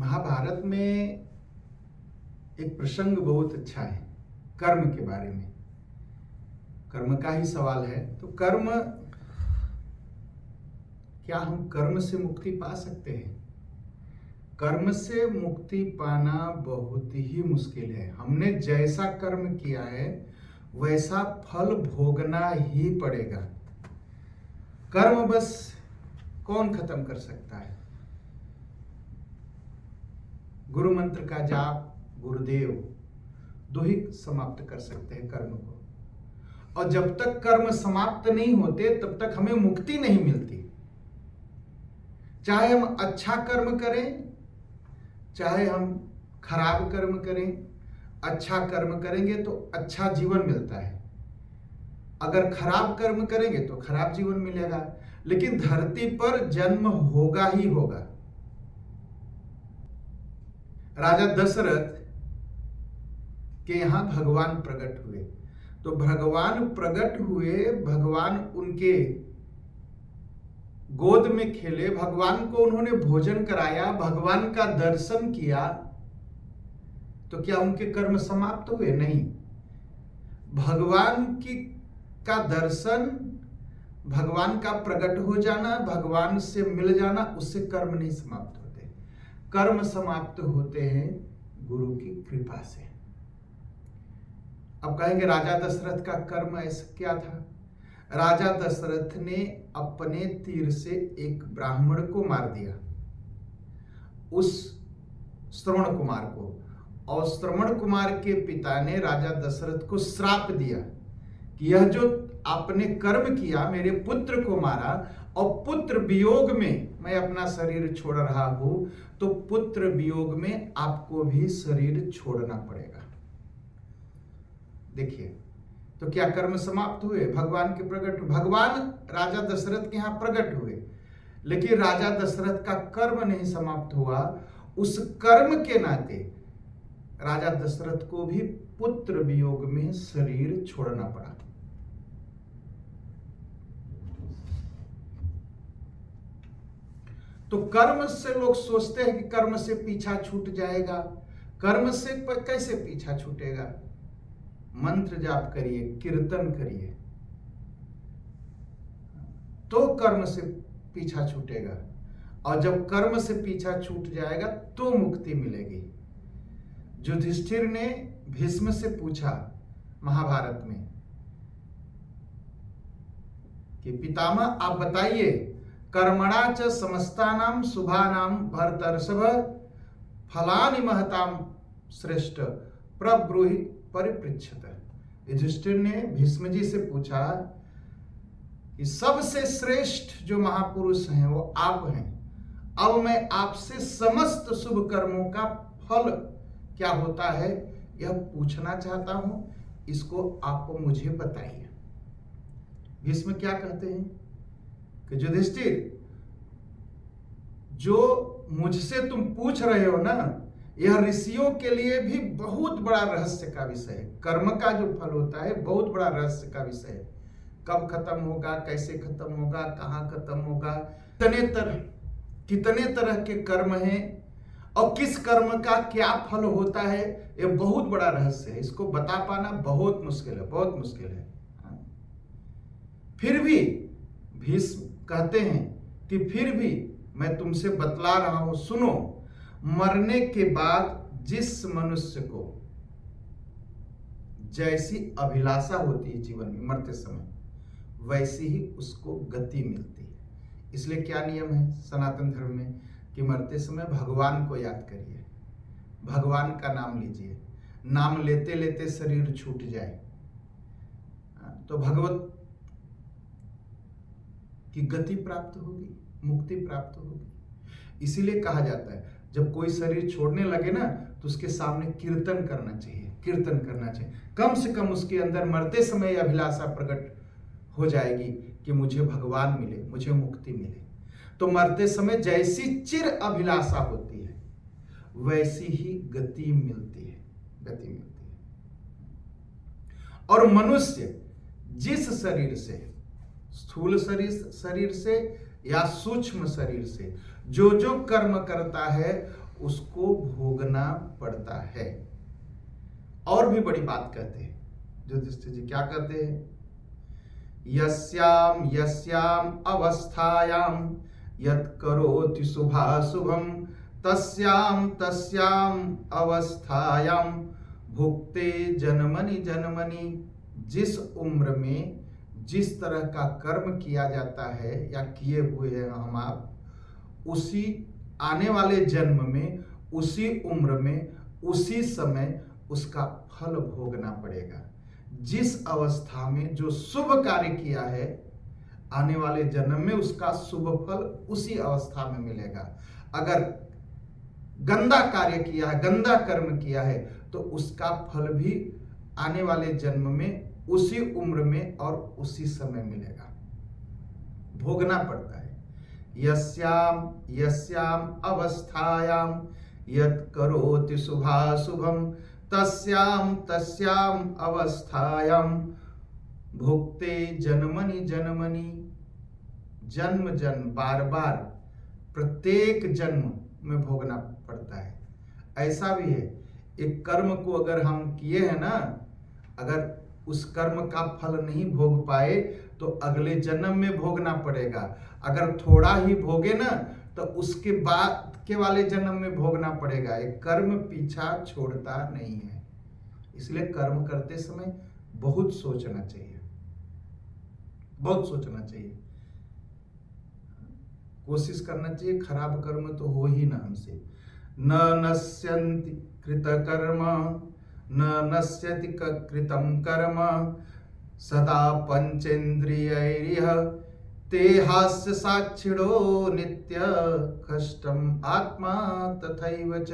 महाभारत में एक प्रसंग बहुत अच्छा है कर्म के बारे में। कर्म का ही सवाल है। तो कर्म, क्या हम कर्म से मुक्ति पा सकते हैं? कर्म से मुक्ति पाना बहुत ही मुश्किल है। हमने जैसा कर्म किया है वैसा फल भोगना ही पड़ेगा। कर्म बस कौन खत्म कर सकता है? गुरु मंत्र का जाप, गुरुदेव दो ही समाप्त कर सकते हैं कर्म को। और जब तक कर्म समाप्त नहीं होते तब तक हमें मुक्ति नहीं मिलती। चाहे हम अच्छा कर्म करें, चाहे हम खराब कर्म करें। अच्छा कर्म करेंगे तो अच्छा जीवन मिलता है, अगर खराब कर्म करेंगे तो खराब जीवन मिलेगा। लेकिन धरती पर जन्म होगा ही होगा। राजा दशरथ के यहां भगवान प्रकट हुए। तो भगवान प्रकट हुए, भगवान उनके गोद में खेले, भगवान को उन्होंने भोजन कराया, भगवान का दर्शन किया। तो क्या उनके कर्म समाप्त हुए? नहीं। भगवान का दर्शन, भगवान का प्रकट हो जाना, भगवान से मिल जाना, उससे कर्म नहीं समाप्त होते। कर्म समाप्त होते हैं गुरु की कृपा से। अब कहेंगे राजा दशरथ का कर्म ऐसा क्या था? राजा दशरथ ने अपने तीर से एक ब्राह्मण को मार दिया, उस श्रवण कुमार को। और श्रवण कुमार के पिता ने राजा दशरथ को श्राप दिया कि यह जो आपने कर्म किया, मेरे पुत्र को मारा, और पुत्र वियोग में मैं अपना शरीर छोड़ रहा हूं, तो पुत्र वियोग में आपको भी शरीर छोड़ना पड़ेगा। देखिए, तो क्या कर्म समाप्त हुए? भगवान के प्रकट, भगवान राजा दशरथ के यहां प्रकट हुए, लेकिन राजा दशरथ का कर्म नहीं समाप्त हुआ। उस कर्म के नाते राजा दशरथ को भी पुत्र वियोग में शरीर छोड़ना पड़ा। तो कर्म से लोग सोचते हैं कि कर्म से पीछा छूट जाएगा। कर्म से कैसे पीछा छूटेगा? मंत्र जाप करिए, कीर्तन करिए, तो कर्म से पीछा छूटेगा। और जब कर्म से पीछा छूट जाएगा तो मुक्ति मिलेगी। युधिष्ठिर ने भीष्म से पूछा महाभारत में कि पितामह आप बताइए, कर्मणा च समस्तानाम शुभानाम भरतर्षभ फलानि महताम श्रेष्ठ प्रब्रूहि परिपृच्छत। युधिष्ठिर ने भीष्म जी से पूछा कि सबसे श्रेष्ठ जो महापुरुष हैं वो आप हैं। अब मैं आपसे समस्त शुभ कर्मों का फल क्या होता है यह पूछना चाहता हूं, इसको आप मुझे बताइए। भीष्म क्या कहते हैं कि युधिष्ठिर, जो मुझसे तुम पूछ रहे हो ना, यह ऋषियों के लिए भी बहुत बड़ा रहस्य का विषय है। कर्म का जो फल होता है बहुत बड़ा रहस्य का विषय है। कब खत्म होगा, कैसे खत्म होगा, कहां खत्म होगा, कितने तरह के कर्म हैं और किस कर्म का क्या फल होता है, यह बहुत बड़ा रहस्य है। इसको बता पाना बहुत मुश्किल है, बहुत मुश्किल है। फिर भी भीष्म कहते हैं कि फिर भी मैं तुमसे बतला रहा हूं, सुनो। मरने के बाद जिस मनुष्य को जैसी अभिलाषा होती है जीवन में मरते समय, वैसी ही उसको गति मिलती है। इसलिए क्या नियम है सनातन धर्म में कि मरते समय भगवान को याद करिए, भगवान का नाम लीजिए। नाम लेते लेते शरीर छूट जाए तो भगवत की गति प्राप्त होगी, मुक्ति प्राप्त होगी। इसीलिए कहा जाता है जब कोई शरीर छोड़ने लगे ना तो उसके सामने कीर्तन करना चाहिए, कीर्तन करना चाहिए। कम से कम उसके अंदर मरते समय अभिलाषा प्रकट हो जाएगी कि मुझे भगवान मिले, मुझे मुक्ति मिले। तो मरते समय जैसी चिर अभिलाषा होती है वैसी ही गति मिलती है, गति मिलती है। और मनुष्य जिस शरीर से, स्थूल शरीर से या सूक्ष्म शरीर से जो जो कर्म करता है उसको भोगना पड़ता है। और भी बड़ी बात कहते हैं युधिष्ठिर जी, क्या कहते हैं? यस्याम यस्याम अवस्थायाम यत् करोति शुभाशुभम तस्याम तस्याम अवस्थायाम भुक्ते जन्मनि जन्मनि। जिस उम्र में जिस तरह का कर्म किया जाता है या किए हुए हैं हम आप, उसी आने वाले जन्म में, उसी उम्र में, उसी समय उसका फल भोगना पड़ेगा। जिस अवस्था में जो शुभ कार्य किया है, आने वाले जन्म में उसका शुभ फल उसी अवस्था में मिलेगा। अगर गंदा कार्य किया है, गंदा कर्म किया है, तो उसका फल भी आने वाले जन्म में, उसी उम्र में और उसी समय मिलेगा, भोगना पड़ता है। यस्याम यस्याम अवस्थायाम यत् करोति शुभाशुभम तस्याम तस्याम अवस्थायाम भुक्ते जन्मनि जन्मनि। जन्म जन्म, बार बार, प्रत्येक जन्म में भोगना पड़ता है। ऐसा भी है, एक कर्म को अगर हम किए हैं ना, अगर उस कर्म का फल नहीं भोग पाए तो अगले जन्म में भोगना पड़ेगा। अगर थोड़ा ही भोगे ना तो उसके बाद के वाले जन्म में भोगना पड़ेगा। एक कर्म पीछा छोड़ता नहीं है। इसलिए कर्म करते समय बहुत सोचना चाहिए, बहुत सोचना चाहिए, कोशिश करना चाहिए खराब कर्म तो हो ही ना हमसे। न नश्यन्ति कृत कर्म न नश्यति कृतं कर्म सदा पंचेन्द्रियैरिह ते हास्य साक्षिणो नित्य कष्टम आत्मा तथैव च।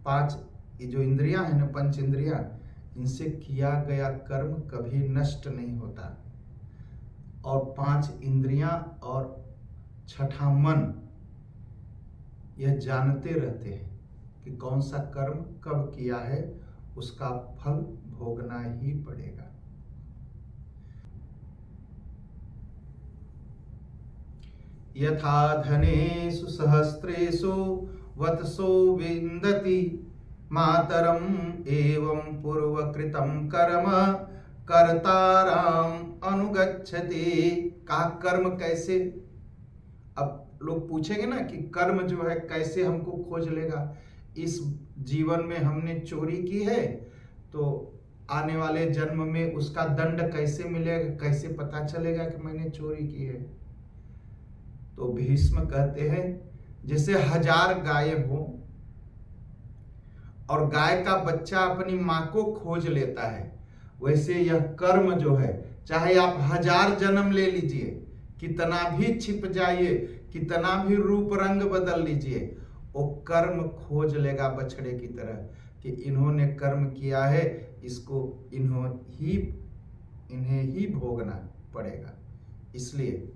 पांच ये जो इंद्रियां हैं ना, पंच इंद्रियां, इनसे किया गया कर्म कभी नष्ट नहीं होता। और पांच इंद्रियां और छठा मन, यह जानते रहते हैं कि कौन सा कर्म कब किया है, उसका फल भोगना ही पड़ेगा। यथा धनेषु सहस्रेषु वत्सो विन्दति मातरम एवं पूर्वकृतं कर्म कर्ताराम अनुगच्छति। का कर्म कैसे? अब लोग पूछेंगे ना कि कर्म जो है कैसे हमको खोज लेगा। इस जीवन में हमने चोरी की है तो आने वाले जन्म में उसका दंड कैसे मिलेगा, कैसे पता चलेगा कि मैंने चोरी की है? तो भीष्म कहते हैं जैसे 1000 गाय हो और गाय का बच्चा अपनी माँ को खोज लेता है, वैसे यह कर्म जो है, चाहे आप 1000 जन्म ले लीजिए, कितना भी छिप जाइए, कितना भी रूप रंग बदल लीजिए, वो कर्म खोज लेगा बछड़े की तरह कि इन्होंने कर्म किया है, इसको इन्हें ही भोगना पड़ेगा। इसलिए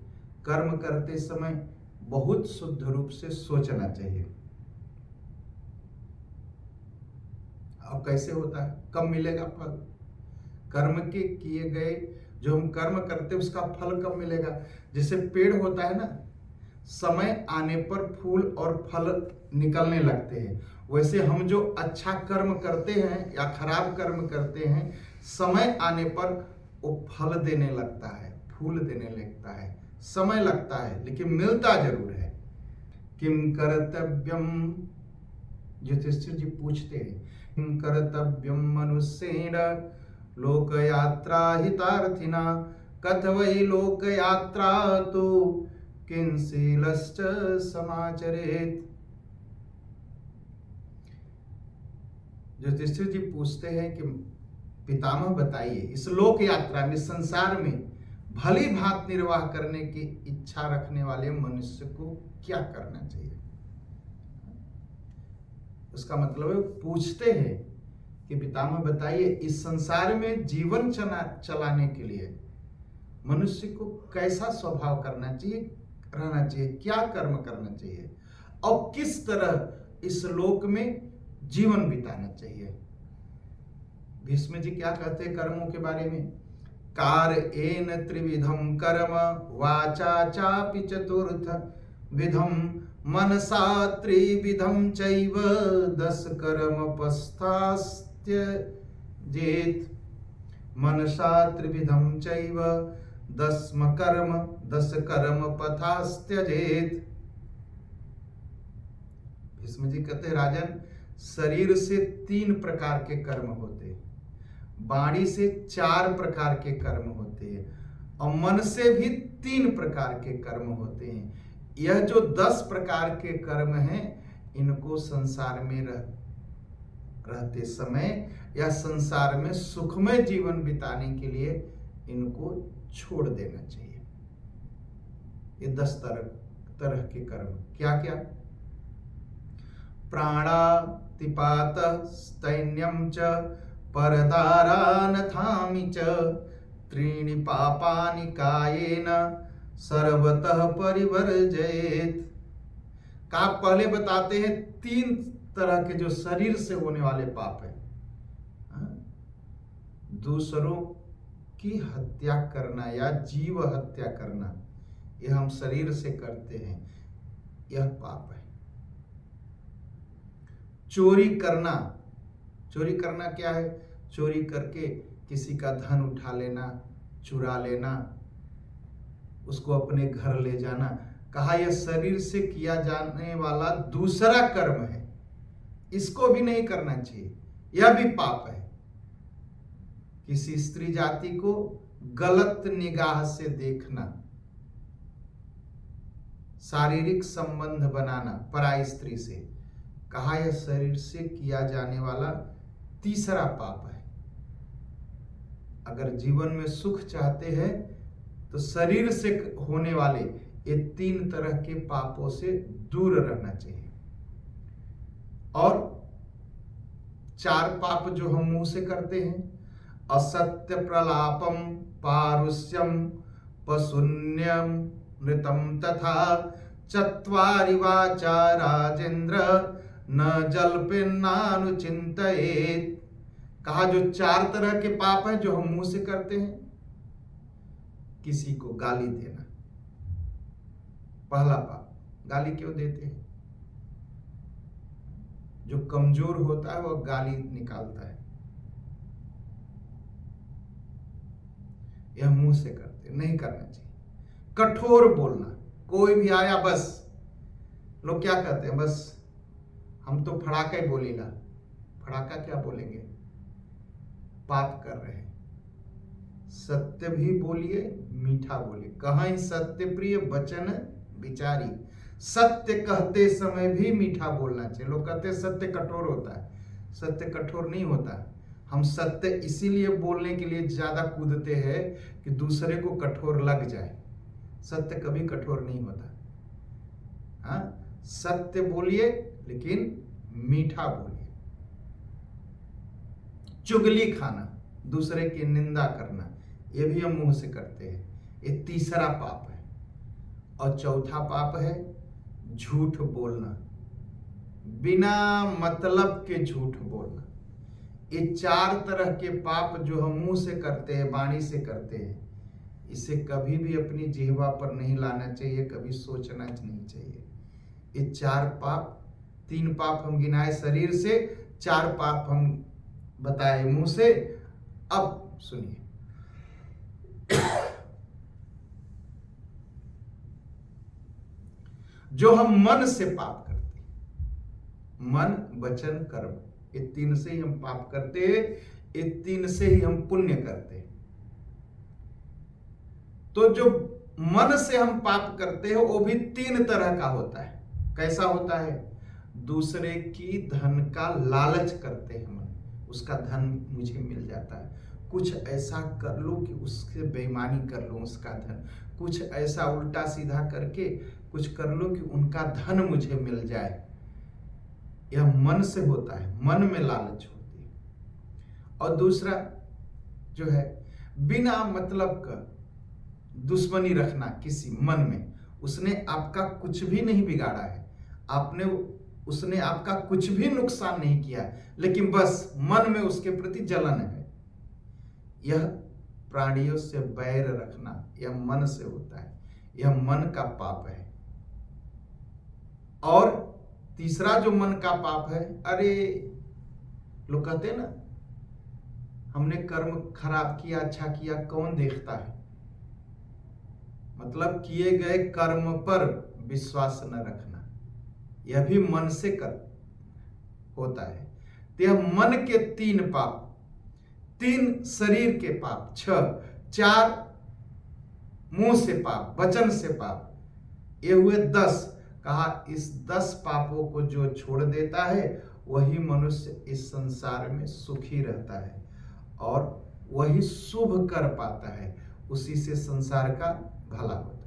कर्म करते समय बहुत शुद्ध रूप से सोचना चाहिए। अब कैसे होता है, कब मिलेगा फल? कर्म के किए गए जो हम कर्म करते हैं उसका फल कब मिलेगा? जैसे पेड़ होता है ना, समय आने पर फूल और फल निकलने लगते हैं, वैसे हम जो अच्छा कर्म करते हैं या खराब कर्म करते हैं, समय आने पर वो फल देने लगता है, फूल देने लगता है। समय लगता है लेकिन मिलता जरूर है। किम कर्तव्यम, युधिष्ठिर जी पूछते हैं, किम कर्तव्यम मनुष्येण लोकयात्रा हितार्थिना कथ वै लोकयात्रा तो किंशीलश्च समाचरेत्। युधिष्ठिर जी पूछते हैं कि पितामह बताइए, इस लोक यात्रा में, संसार में भली भांत निर्वाह करने की इच्छा रखने वाले मनुष्य को क्या करना चाहिए? उसका मतलब है पूछते हैं कि पितामह बताइए, इस संसार में जीवन चलाने के लिए मनुष्य को कैसा स्वभाव करना चाहिए, रहना चाहिए, क्या कर्म करना चाहिए और किस तरह इस लोक में जीवन बिताना चाहिए। भीष्म जी क्या कहते हैं कर्मों के बारे में? कार्येन त्रिविधम कर्म वाचा चापि चतुर्थ विधम मनसा त्रिविधं चैव 10 कर्मपस्थास्त्यजेत्। मनसा त्रिविधं चैव 10 कर्म पथास्त्यजेत्। भीष्म जी कहते हैं, राजन, शरीर से 3 प्रकार के कर्म होते हैं, वाणी से 4 प्रकार के कर्म होते हैं, और मन से भी 3 प्रकार के कर्म होते हैं। यह जो 10 प्रकार के कर्म हैं, इनको संसार में रहते समय या संसार में सुखमय जीवन बिताने के लिए इनको छोड़ देना चाहिए। ये 10 तरह के कर्म क्या क्या? प्राणातिपात स्तैन्यं च परदारानथामि च त्रीणि पापानि कायेन सर्वतः परिवर्जयेत्। का पहले बताते हैं 3 तरह के जो शरीर से होने वाले पाप है। दूसरों की हत्या करना या जीव हत्या करना, यह हम शरीर से करते हैं, यह पाप है। चोरी करना क्या है? चोरी करके किसी का धन उठा लेना, चुरा लेना, उसको अपने घर ले जाना। कहा यह शरीर से किया जाने वाला दूसरा कर्म है, इसको भी नहीं करना चाहिए, यह भी पाप है। किसी स्त्री जाति को गलत निगाह से देखना, शारीरिक संबंध बनाना पराई स्त्री से, कहा यह शरीर से किया जाने वाला तीसरा पाप है। अगर जीवन में सुख चाहते हैं तो शरीर से होने वाले ये 3 तरह के पापों से दूर रहना चाहिए। और 4 पाप जो हम मुंह से करते हैं, असत्य प्रलापम पारुष्यम पशून्यम नृतम तथा 4 वाचा राजेंद्र न जल्पेन्नानुचिंतयेत्। कहा जो 4 तरह के पाप हैं जो हम मुंह से करते हैं, किसी को गाली देना, पहला पाप। गाली क्यों देते हैं? जो कमजोर होता है वह गाली निकालता है, यह मुंह से करते, नहीं करना चाहिए। कठोर बोलना, कोई भी आया बस, लोग क्या कहते हैं, बस हम तो फड़ाका ही बोलेगा। फड़ाका क्या बोलेंगे? पाप कर रहे हैं। सत्य भी बोलिए, मीठा बोलिए। कहीं सत्य प्रिय वचन विचारी। सत्य कहते समय भी मीठा बोलना चाहिए। लोग कहते हैं सत्य कठोर होता है, सत्य कठोर नहीं होता। हम सत्य इसीलिए बोलने के लिए ज्यादा कूदते हैं कि दूसरे को कठोर लग जाए। सत्य कभी कठोर नहीं होता। हाँ, सत्य बोलिए लेकिन मीठा बोलिए। चुगली खाना, दूसरे की निंदा करना, ये भी हम मुंह से करते हैं, ये तीसरा पाप है। और चौथा पाप है झूठ बोलना, बिना मतलब के झूठ बोलना। ये 4 तरह के पाप जो हम मुंह से करते हैं, वाणी से करते हैं, इसे कभी भी अपनी जिह्वा पर नहीं लाना चाहिए, कभी सोचना नहीं चाहिए। ये 4 पाप, 3 पाप हम गिनाए शरीर से, 4 पाप हम बताए मुंह से। अब सुनिए, जो हम मन से पाप करते हैं, मन वचन कर्म, ये 3 से ही हम पाप करते हैं, ये 3 से ही हम पुण्य करते हैं। तो जो मन से हम पाप करते हैं वो भी 3 तरह का होता है। कैसा होता है? दूसरे की धन का लालच करते हैं मन, उसका धन मुझे मिल जाता है, कुछ ऐसा कर लो कि उससे बेईमानी कर लो उसका धन, कुछ ऐसा उल्टा सीधा करके कुछ कर लो कि उनका धन मुझे मिल जाए। यह मन से होता है, मन में लालच होती है। और दूसरा जो है बिना मतलब का दुश्मनी रखना किसी मन में। उसने आपका कुछ भी नहीं बिगाड़ा है, उसने आपका कुछ भी नुकसान नहीं किया, लेकिन बस मन में उसके प्रति जलन है। यह प्राणियों से बैर रखना, यह मन से होता है, यह मन का पाप है। और तीसरा जो मन का पाप है, अरे लोग कहते हैं ना, हमने कर्म खराब किया अच्छा किया कौन देखता है, मतलब किए गए कर्म पर विश्वास न रखना, यह भी मन से कर होता है। तो यह मन के 3 पाप, 3 शरीर के पाप, 4 मुंह से पाप, वचन से पाप, ये हुए 10। कहा इस 10 पापों को जो छोड़ देता है वही मनुष्य इस संसार में सुखी रहता है और वही शुभ कर पाता है, उसी से संसार का भला होता है।